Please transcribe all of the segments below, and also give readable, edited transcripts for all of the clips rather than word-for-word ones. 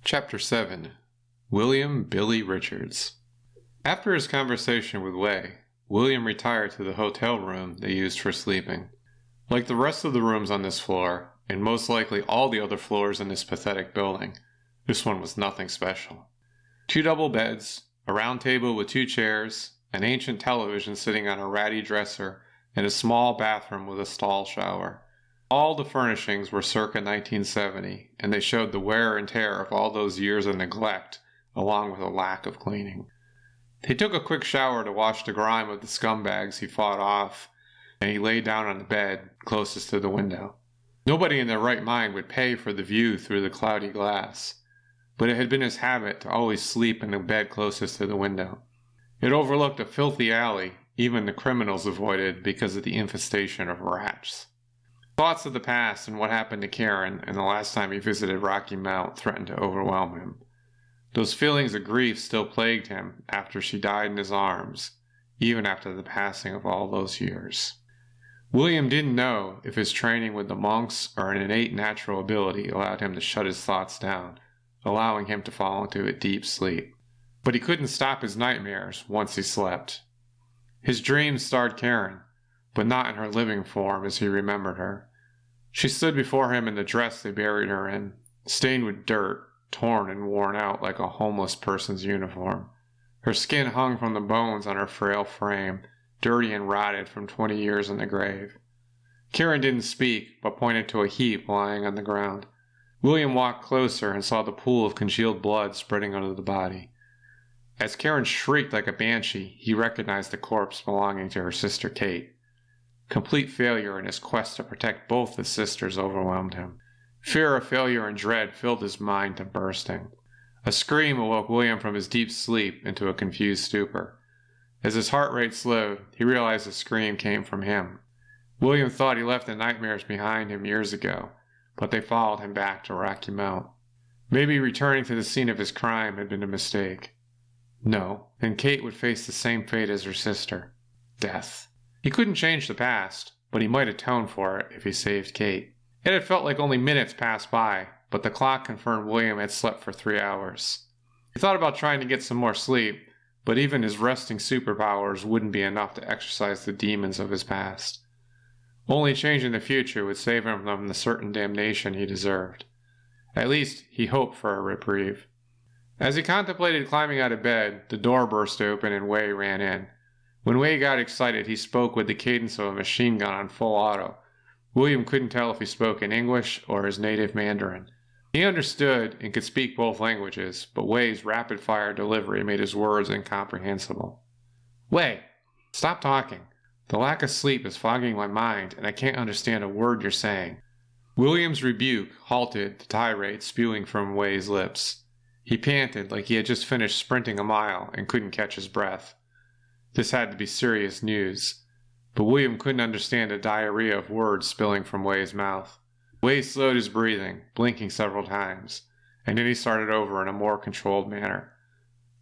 Chapter 7 William Billy Richards. After his conversation with Way, William retired to the hotel room they used for sleeping. Like the rest of the rooms on this floor, and most likely all the other floors in this pathetic building, this one was nothing special. 2 double beds, a round table with 2 chairs, an ancient television sitting on a ratty dresser, and a small bathroom with a stall shower. All the furnishings were circa 1970, and they showed the wear and tear of all those years of neglect, along with a lack of cleaning. He took a quick shower to wash the grime of the scumbags he fought off, and he lay down on the bed closest to the window. Nobody in their right mind would pay for the view through the cloudy glass, but it had been his habit to always sleep in the bed closest to the window. It overlooked a filthy alley even the criminals avoided because of the infestation of rats. Thoughts of the past and what happened to Karen and the last time he visited Rocky Mount threatened to overwhelm him. Those feelings of grief still plagued him after she died in his arms, even after the passing of all those years. William didn't know if his training with the monks or an innate natural ability allowed him to shut his thoughts down, allowing him to fall into a deep sleep. But he couldn't stop his nightmares once he slept. His dreams starred Karen, but not in her living form as he remembered her. She stood before him in the dress they buried her in, stained with dirt, torn and worn out like a homeless person's uniform. Her skin hung from the bones on her frail frame, dirty and rotted from 20 years in the grave. Karen didn't speak, but pointed to a heap lying on the ground. William walked closer and saw the pool of congealed blood spreading under the body. As Karen shrieked like a banshee, he recognized the corpse belonging to her sister Kate. Complete failure in his quest to protect both the sisters overwhelmed him. Fear of failure and dread filled his mind to bursting. A scream awoke William from his deep sleep into a confused stupor. As his heart rate slowed, he realized the scream came from him. William thought he left the nightmares behind him years ago, but they followed him back to Rocky Mount. Maybe returning to the scene of his crime had been a mistake. No, then Kate would face the same fate as her sister. Death. He couldn't change the past, but he might atone for it if he saved Kate. It had felt like only minutes passed by, but the clock confirmed William had slept for 3 hours. He thought about trying to get some more sleep, but even his resting superpowers wouldn't be enough to exorcise the demons of his past. Only changing the future would save him from the certain damnation he deserved. At least, he hoped for a reprieve. As he contemplated climbing out of bed, the door burst open and Way ran in. When Way got excited, he spoke with the cadence of a machine gun on full auto. William couldn't tell if he spoke in English or his native Mandarin. He understood and could speak both languages, but Way's rapid-fire delivery made his words incomprehensible. Way, stop talking. The lack of sleep is fogging my mind, and I can't understand a word you're saying. William's rebuke halted the tirade spewing from Way's lips. He panted like he had just finished sprinting a mile and couldn't catch his breath. This had to be serious news, but William couldn't understand a diarrhea of words spilling from Way's mouth. Way slowed his breathing, blinking several times, and then he started over in a more controlled manner.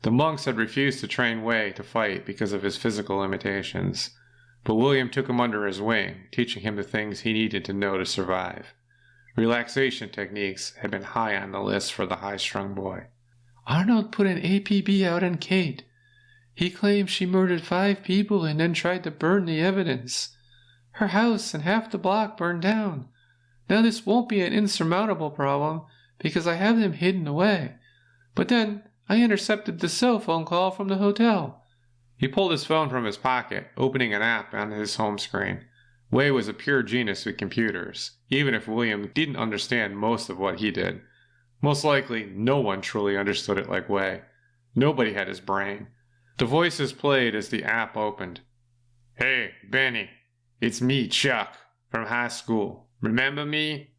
The monks had refused to train Way to fight because of his physical limitations, but William took him under his wing, teaching him the things he needed to know to survive. Relaxation techniques had been high on the list for the high-strung boy. Arnold put an APB out on Kate. He claims she murdered 5 people and then tried to burn the evidence. Her house and half the block burned down. Now this won't be an insurmountable problem because I have them hidden away. But then I intercepted the cell phone call from the hotel. He pulled his phone from his pocket, opening an app on his home screen. Way was a pure genius with computers, even if William didn't understand most of what he did. Most likely, no one truly understood it like Way. Nobody had his brain. The voices played as the app opened. Hey, Benny. It's me, Chuck, from high school. Remember me?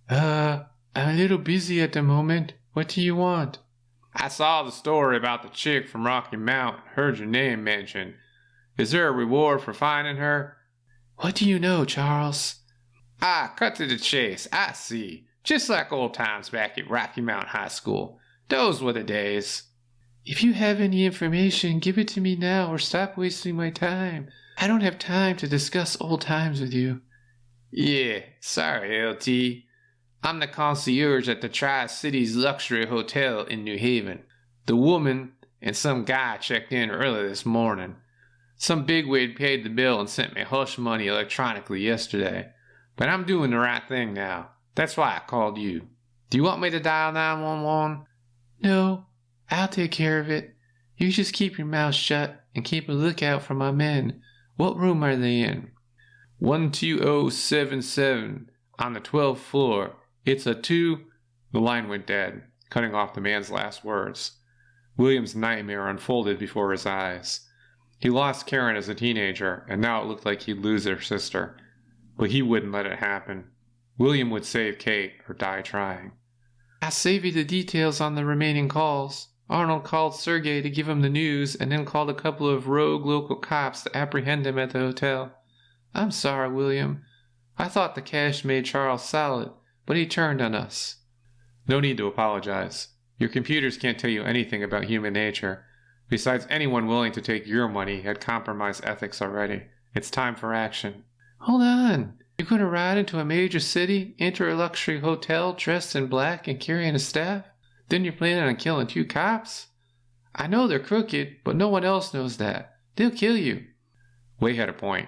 I'm a little busy at the moment. What do you want? I saw the story about the chick from Rocky Mount. Heard your name mentioned. Is there a reward for finding her? What do you know, Charles? Cut to the chase. I see. Just like old times back at Rocky Mount High School. Those were the days. If you have any information, give it to me now or stop wasting my time. I don't have time to discuss old times with you. Yeah, sorry, LT. I'm the concierge at the Tri-Cities Luxury Hotel in New Haven. The woman and some guy checked in early this morning. Some bigwig paid the bill and sent me hush money electronically yesterday. But I'm doing the right thing now. That's why I called you. Do you want me to dial 911? No, I'll take care of it. You just keep your mouth shut and keep a lookout for my men. What room are they in? 12077 on the 12th floor. It's a 2... The line went dead, cutting off the man's last words. William's nightmare unfolded before his eyes. He lost Karen as a teenager, and now it looked like he'd lose their sister. But he wouldn't let it happen. William would save Kate or die trying. I'll save you the details on the remaining calls. Arnold called Sergey to give him the news and then called a couple of rogue local cops to apprehend him at the hotel. I'm sorry, William. I thought the cash made Charles solid, but he turned on us. No need to apologize. Your computers can't tell you anything about human nature. Besides, anyone willing to take your money had compromised ethics already. It's time for action. Hold on. You're going to ride into a major city, enter a luxury hotel dressed in black and carrying a staff? Then you're planning on killing 2 cops? I know they're crooked, but no one else knows that. They'll kill you. Way had a point.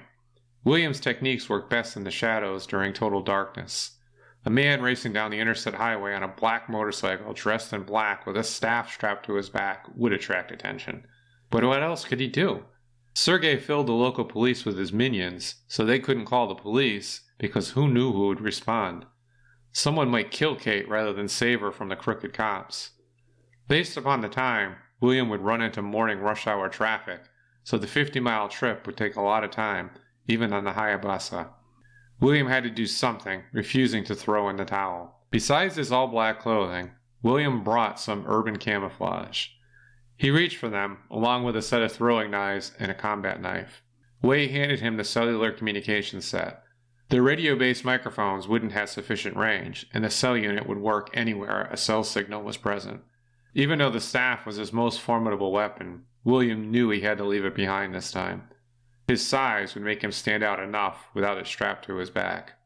William's techniques work best in the shadows during total darkness. A man racing down the interstate highway on a black motorcycle dressed in black with a staff strapped to his back would attract attention. But what else could he do? Sergey filled the local police with his minions, so they couldn't call the police because who knew who would respond. Someone might kill Kate rather than save her from the crooked cops. Based upon the time, William would run into morning rush hour traffic, so the 50-mile trip would take a lot of time, even on the Hayabusa. William had to do something, refusing to throw in the towel. Besides his all-black clothing, William brought some urban camouflage. He reached for them, along with a set of throwing knives and a combat knife. Wei handed him the cellular communication set. The radio-based microphones wouldn't have sufficient range, and the cell unit would work anywhere a cell signal was present. Even though the staff was his most formidable weapon, William knew he had to leave it behind this time. His size would make him stand out enough without it strapped to his back.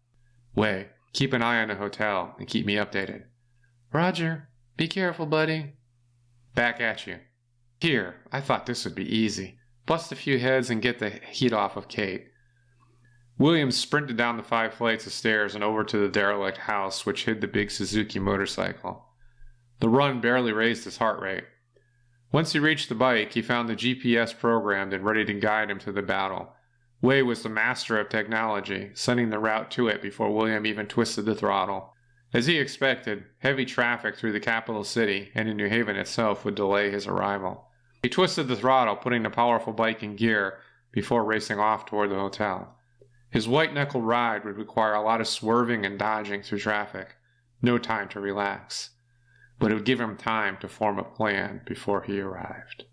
Wei, keep an eye on the hotel and keep me updated. Roger. Be careful, buddy. Back at you. Here, I thought this would be easy. Bust a few heads and get the heat off of Kate. William sprinted down the 5 flights of stairs and over to the derelict house which hid the big Suzuki motorcycle. The run barely raised his heart rate. Once he reached the bike, he found the GPS programmed and ready to guide him to the battle. Wei was the master of technology, sending the route to it before William even twisted the throttle. As he expected, heavy traffic through the capital city and in New Haven itself would delay his arrival. He twisted the throttle, putting the powerful bike in gear before racing off toward the hotel. His white-knuckle ride would require a lot of swerving and dodging through traffic. No time to relax. But it would give him time to form a plan before he arrived.